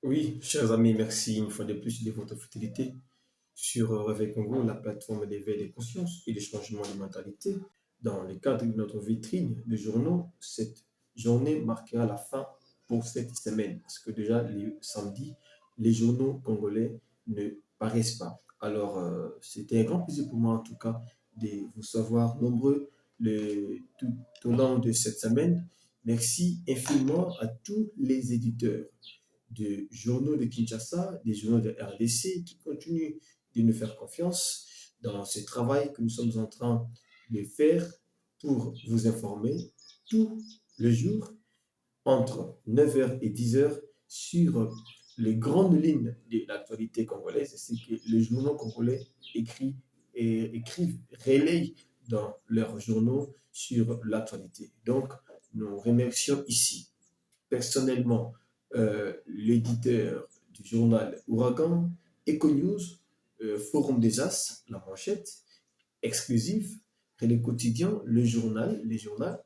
Oui, chers amis, merci une fois de plus de votre fidélité sur Réveil Congo, la plateforme d'éveil des consciences et de changement de mentalité. Dans le cadre de notre vitrine de journaux, cette journée marquera la fin pour cette semaine parce que déjà le samedi, les journaux congolais ne paraissent pas. Alors, c'était un grand plaisir pour moi en tout cas de vous savoir nombreux tout au long de cette semaine. Merci infiniment à tous les éditeurs de journaux de Kinshasa, des journaux de RDC qui continuent de nous faire confiance dans ce travail que nous sommes en train de faire pour vous informer tous les jours entre 9 heures et 10 heures sur les grandes lignes de l'actualité congolaise. C'est que les journaux congolais écrivent, relayent dans leurs journaux sur l'actualité. Donc, nous remercions ici personnellement l'éditeur du journal Ouragan, Econews, Forum des As, La Manchette, Exclusif, Relais Quotidien, les journaux,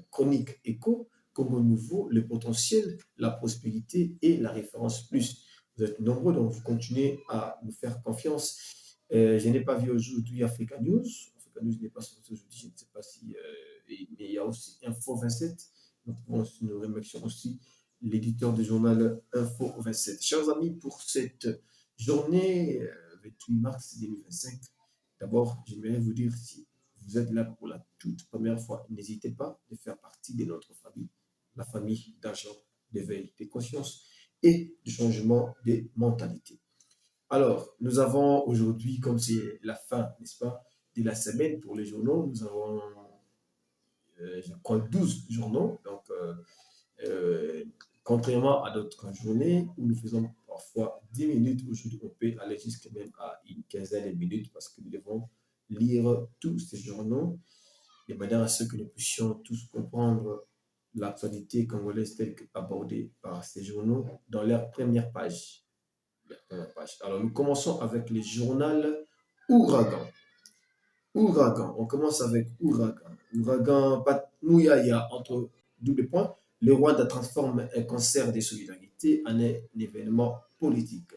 Chronique Éco, Congo Nouveau, Le Potentiel, La Prospérité et La Référence Plus. Vous êtes nombreux, donc vous continuez à nous faire confiance. Je n'ai pas vu aujourd'hui Africa News. Africa News n'est pas sorti aujourd'hui, je ne sais pas si. Mais il y a aussi Info 27. Nous remercions aussi l'éditeur du journal Info 27. Chers amis, pour cette journée 28 mars 2025, d'abord, j'aimerais vous dire si vous êtes là pour la toute première fois, n'hésitez pas de faire partie de notre famille, la famille d'agents d'éveil des consciences et du changement des mentalités. Alors, nous avons aujourd'hui, comme c'est la fin, n'est-ce pas, de la semaine pour les journaux, nous avons, je crois, 12 journaux. Donc, euh, contrairement à d'autres journées où nous faisons parfois 10 minutes, aujourd'hui, on peut aller jusqu'à même à une quinzaine de minutes parce que nous devons lire tous ces journaux de manière à ce que nous puissions tous comprendre l'actualité congolaise telle qu'abordée par ces journaux dans leur première page. Alors, nous commençons avec le journal Ouragan. Ouragan, on commence avec Ouragan. Ouragan Mouyaya, entre double points, le Rwanda transforme un concert de solidarité en un événement politique.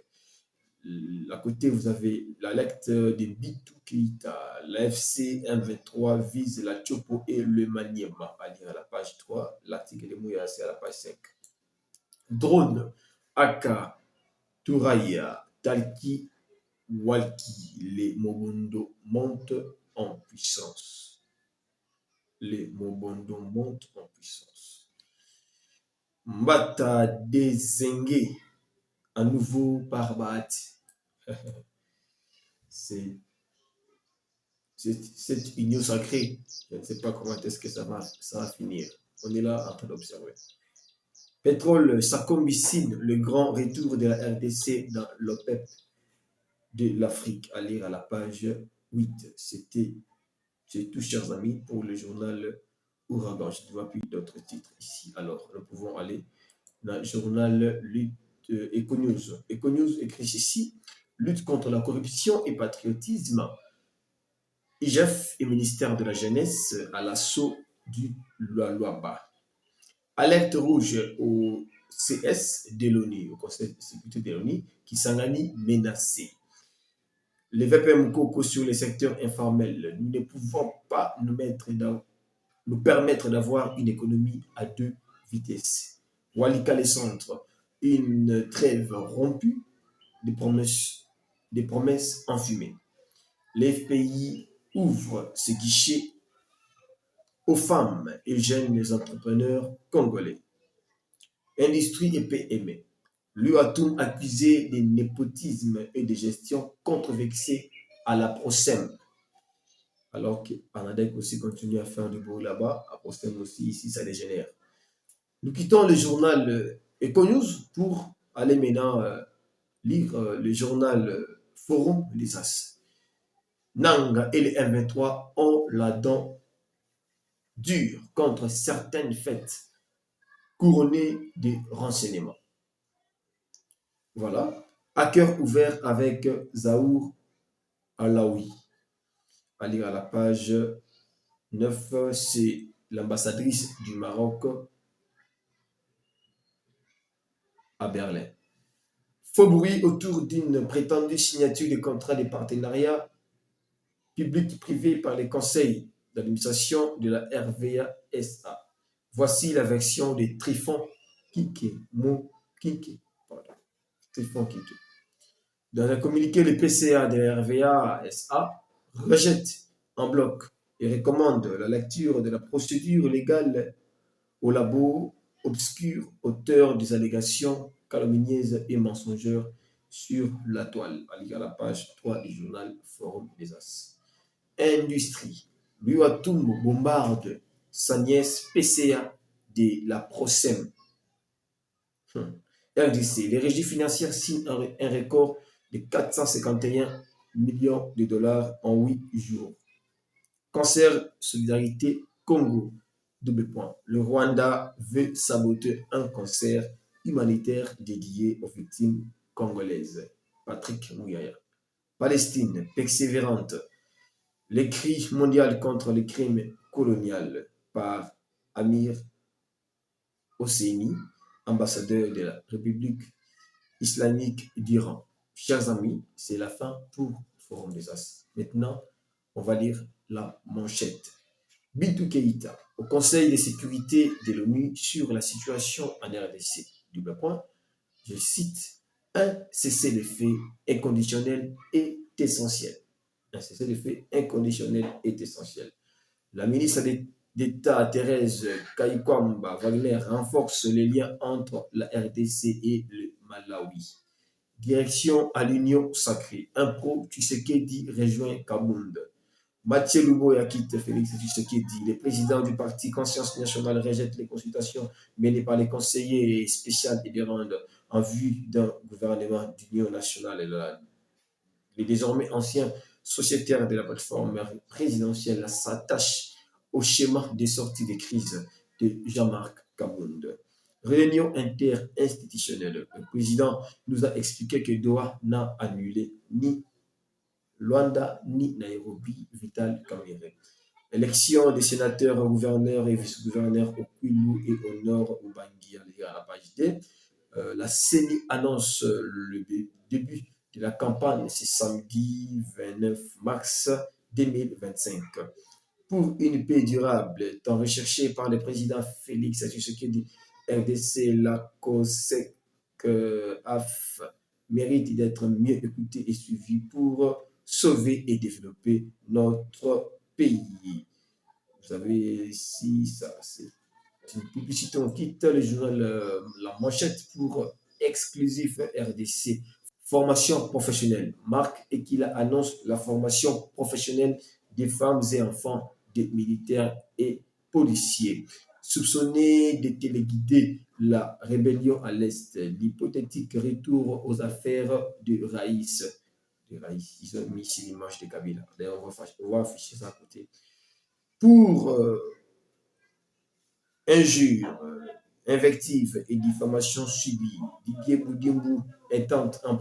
À côté, vous avez la lecture de Bitou Keita. L'AFC M23 vise la Chopo et le Maniema. À lire à la page 3. L'article de Mouya, c'est à la page 5. Drone, Aka, Touraya, Talki, Walki. Les Mobondo montent en puissance. Les Mobondo montent en puissance. Mbata Dezenge, à nouveau par Bahati. C'est cette union sacrée, je ne sais pas comment est-ce que ça va finir. On est là en train d'observer. Pétrole, ça combine le grand retour de la RDC dans l'OPEP de l'Afrique. À lire à la page 8. C'est tout, chers amis, pour le journal Ouragan. Je ne vois plus d'autres titres ici. Alors, nous pouvons aller dans le journal Lutte Econews. Econews écrit ici: lutte contre la corruption et patriotisme. IGF et ministère de la Jeunesse à l'assaut du Lualaba. Alerte rouge au CS de l'ONU, au Conseil de sécurité de l'ONU, qui s'engage menacé. Les VPM Coco sur les secteurs informels. Nous ne pouvons pas nous permettre d'avoir une économie à deux vitesses. Walika les centres, une trêve rompue, des promesses enfumées. L'FPI ouvre ses guichets aux femmes et jeunes entrepreneurs congolais. Industrie et PME. L'UATUM accusé de népotisme et de gestion contrevexée à la PROSEM. Alors qu'Anadec aussi continue à faire du bruit là-bas, à PROSEM aussi, ici, ça dégénère. Nous quittons le journal Econews pour aller maintenant lire le journal Forum des As. Nanga et les M23 ont la dent dure contre certaines fêtes couronnées de renseignements. Voilà. À cœur ouvert avec Zahour Alaoui. À lire à la page 9, c'est l'ambassadrice du Maroc à Berlin. Faux bruit autour d'une prétendue signature de contrat de partenariat public-privé par les conseils d'administration de la RVA-SA. Voici la version de Trifon Kike, Mo Kike, pardon, Trifon Kike. Dans un communiqué, le PCA de RVA-SA rejette en bloc et recommande la lecture de la procédure légale au labo obscur, auteur des allégations calomnieuses et mensongères sur la toile, à lire à la page 3 du journal Forum des As. Industrie. Luatum bombarde sa nièce PCA de la Procem. RDC. Les régies financières signent un record de 451 millions de dollars en 8 jours. Cancer, solidarité, Congo. Double point. Le Rwanda veut saboter un concert humanitaire dédié aux victimes congolaises. Patrick Mouyaya. Palestine, persévérante. Les cris mondiaux contre les crimes coloniaux par Amir Hosseini, ambassadeur de la République islamique d'Iran. Chers amis, c'est la fin pour le Forum des As. Maintenant, on va lire la manchette. Bintou Keïta, au Conseil de sécurité de l'ONU sur la situation en RDC. Double point, je cite, un cessez-le-feu inconditionnel est essentiel. Un cessez-le-feu inconditionnel est essentiel. La ministre d'État Thérèse Kayikwamba Wagner renforce les liens entre la RDC et le Malawi. Direction à l'Union sacrée. Un pro Tshisekedi rejoint Kabound. Mathieu Luboya quitte Félix Tshisekedi. Le président du parti Conscience Nationale rejette les consultations menées par les conseillers spéciaux et de Rwanda en vue d'un gouvernement d'union nationale. Les désormais anciens sociétaires de la plateforme présidentielle s'attachent au schéma de sortie de crise de Jean-Marc Kabound. Réunion interinstitutionnelle. Le président nous a expliqué que Doha n'a annulé ni Luanda ni Nairobi, Vital Kamerhe. Élection des sénateurs, gouverneurs et vice-gouverneurs au Kwilu et au nord au Bangui, à la page D. La CENI annonce le début de la campagne ce samedi 29 mars 2025. Pour une paix durable, tant recherchée par le président Félix Tshisekedi, RDC, la COSEC, AF, mérite d'être mieux écoutée et suivie pour sauver et développer notre pays. Vous avez ici, ça, c'est une publicité. On quitte le journal La Manchette pour exclusif RDC. Formation professionnelle. Marc Ekila annonce la formation professionnelle des femmes et enfants des militaires et policiers. Soupçonné de téléguider la rébellion à l'Est, l'hypothétique retour aux affaires de Raïs. Ils ont mis ici l'image de Kabila. D'ailleurs, on va afficher ça à côté. Pour injures, invectives et diffamations subies, Didier Boudimbu intente un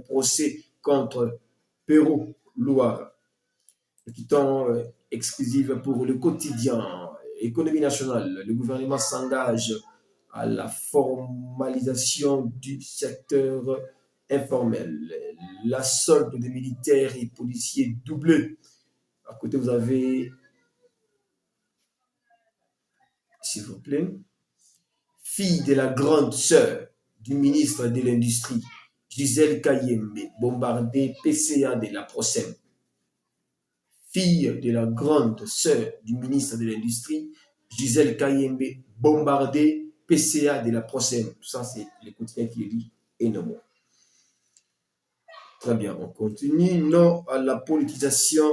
procès contre Perrault Loire. Quittant exclusive pour le quotidien. Économie nationale, le gouvernement s'engage à la formalisation du secteur informel. La solde des militaires et policiers doublée. À côté, vous avez, s'il vous plaît, fille de la grande sœur du ministre de l'Industrie, Gisèle Kayembe, bombardée PCA de la Procem. Fille de la grande sœur du ministre de l'Industrie, Gisèle Kayembe, bombardée PCA de la Procem. Tout ça, c'est le quotidien qui dit énormément. Très bien, on continue. Non à la politisation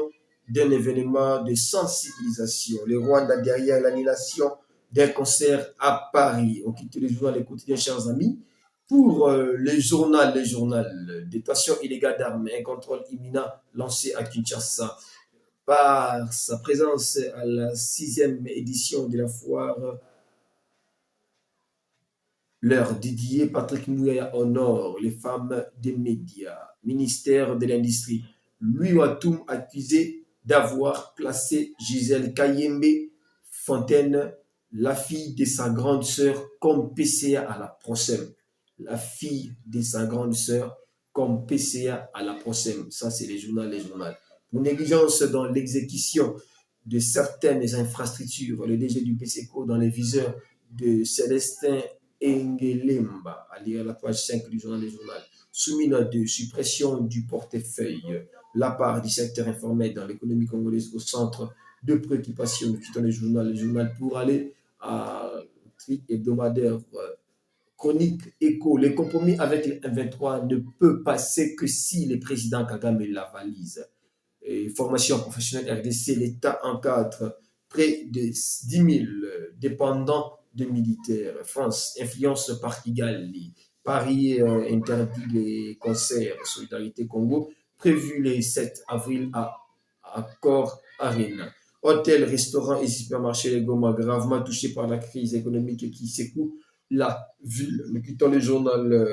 d'un événement de sensibilisation. Le Rwanda derrière l'annulation d'un concert à Paris. On quitte les journaux, les quotidiens, chers amis. Pour le journal, détention illégale d'armes, un contrôle imminent lancé à Kinshasa par sa présence à la 6e édition de la foire. L'heure dédiée, Patrick Mouyaya honore les femmes des médias. Ministère de l'Industrie. Louis Watoum accusé d'avoir placé Gisèle Kayembe Fontaine, la fille de sa grande sœur, comme PCA à la Procem. la fille de sa grande sœur comme PCA à la PROSEM. Ça, c'est les journaux, les journaux. Pour négligence dans l'exécution de certaines infrastructures, le DG du PCCO dans les viseurs de Célestin Engelemba, à lire la page 5 du journal Les Journal, soumis de suppression du portefeuille, la part du secteur informel dans l'économie congolaise au centre de préoccupation. Nous quittons le journal pour aller à tri hebdomadaire chronique écho. Le compromis avec le M23 ne peut passer que si le président Kagame la valise. Et formation professionnelle RDC, l'État encadre près de 10 000 dépendants de militaires. France, influence par Kigali. Paris interdit les concerts Solidarité Congo prévus le 7 avril à Accor Arena. Hôtels, restaurants et supermarchés les Goma gravement touchés par la crise économique qui secoue la ville. Nous quittons le journal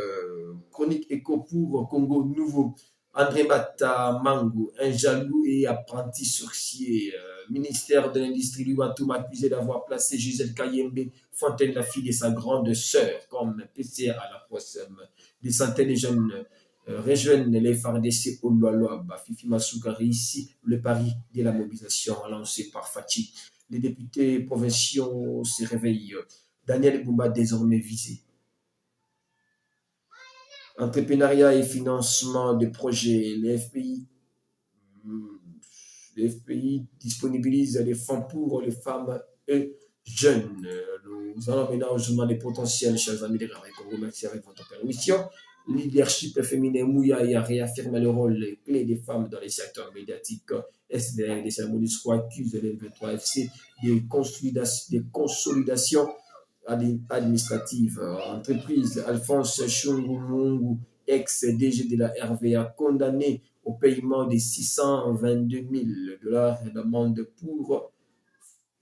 Chronique Éco pour Congo Nouveau. André Mata Mango, un jaloux et apprenti sorcier. Ministère de l'Industrie, Luatum accusé d'avoir placé Gisèle Kayembe Fontaine, la fille de sa grande sœur, comme PCA à la PROSEM. Des centaines de jeunes rejoignent les FARDC au Loaloa. Fifi Masuka réussit le pari de la mobilisation lancé par Fatih. Les députés provinciaux se réveillent. Daniel Bumba désormais visé. Entrepreneuriat et financement de projets. Les FPI disponibilisent les fonds pour les femmes et jeunes. Nous allons maintenant au journal des potentiels, chers amis de la Congo. Merci avec votre permission. Leadership féminin Mouya a réaffirmé le rôle clé des femmes dans les secteurs médiatiques. SDR des cérémonies accuse le 23 FC des consolidations administrative. Entreprise, Alphonse Chungu, ex-DG de la RVA, condamné au paiement de 622 000 $ d'amende pour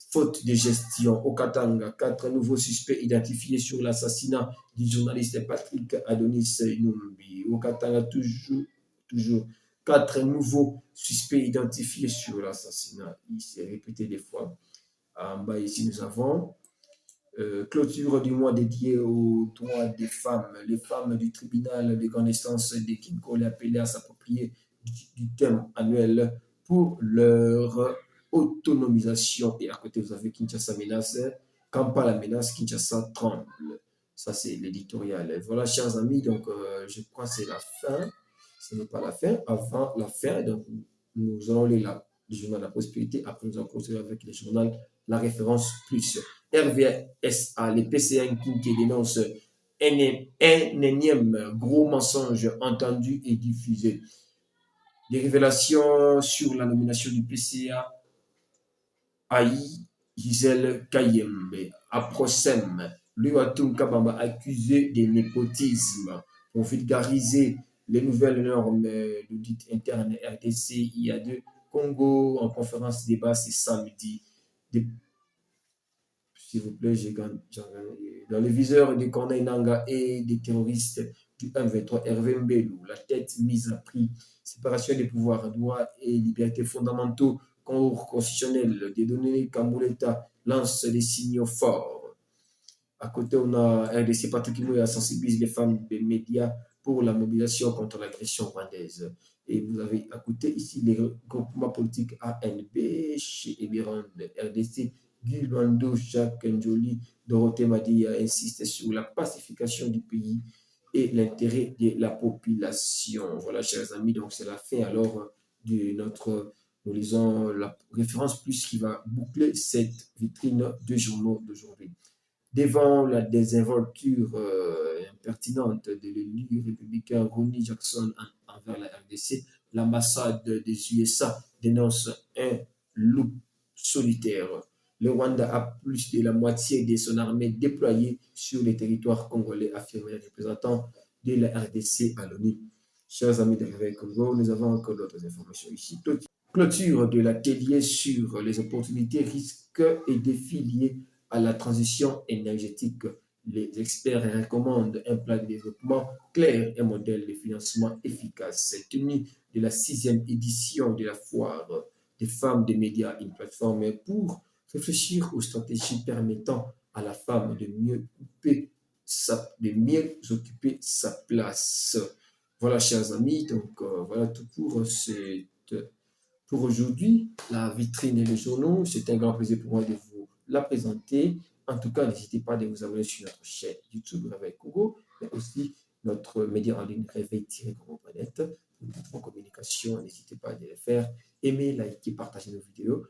faute de gestion. Au Katanga, 4 nouveaux suspects identifiés sur l'assassinat du journaliste Patrick Adonis Numbi. Au Katanga, toujours 4 nouveaux suspects identifiés sur l'assassinat. Il s'est répété des fois. En bas ici, nous avons clôture du mois dédié aux droits des femmes. Les femmes du tribunal de grande instance de Kinko appelées à s'approprier du thème annuel pour leur autonomisation. Et à côté, vous avez Kinshasa menace, Kampala menace, Kinshasa tremble. Ça, c'est l'éditorial. Voilà, chers amis, donc je crois que c'est la fin. Ce n'est pas la fin. Avant la fin, donc, nous allons lire le journal de la prospérité. Après, nous allons continuer avec le journal La Référence Plus. RVSA, les PCN qui dénoncent un énième gros mensonge entendu et diffusé. Des révélations sur la nomination du PCA Aïe Gisèle Kayembe à PROSEM. Luatum Kabamba accusé de népotisme pour vulgariser les nouvelles normes d'audit interne RDC IA2 Congo en conférence débat ce samedi. S'il vous plaît, dans les viseurs de Corneille Nanga et des terroristes du M23, Hervé Mbelou, la tête mise à prix, séparation des pouvoirs, droits et libertés fondamentaux, Cour constitutionnel, des données, Kambouleta lance des signaux forts. À côté, on a RDC Patrick Mouya sensibilise les femmes des médias pour la mobilisation contre l'agression rwandaise. Et vous avez à côté ici les groupements politiques ANB chez Ebiran de RDC. Guy Luando, Jacques Njoli, Dorothée Madia insistent sur la pacification du pays et l'intérêt de la population. Voilà, chers amis, donc c'est la fin alors de notre, nous lisons la référence plus qui va boucler cette vitrine de journaux d'aujourd'hui. Devant la désinvolture impertinente de l'élu républicain Ronnie Jackson envers la RDC, l'ambassade des USA dénonce un loup solitaire. Le Rwanda a plus de la moitié de son armée déployée sur les territoires congolais, affirmé le représentant de la RDC à l'ONU. Chers amis de Réveil Congo, nous avons encore d'autres informations ici. Clôture de l'atelier sur les opportunités, risques et défis liés à la transition énergétique. Les experts recommandent un plan de développement clair et un modèle de financement efficace. Tenu de la 6e édition de la foire des femmes des médias, une plateforme pour réfléchir aux stratégies permettant à la femme de mieux couper de mieux occuper sa place. Voilà, chers amis, donc voilà tout pour aujourd'hui, la vitrine et les journaux. C'est un grand plaisir pour moi de vous la présenter. En tout cas, n'hésitez pas à vous abonner sur notre chaîne YouTube Réveil Congo, mais aussi notre média en ligne réveil-congo.net. Pour toute vos communications, n'hésitez pas à les faire. Aimez, liker, partager nos vidéos.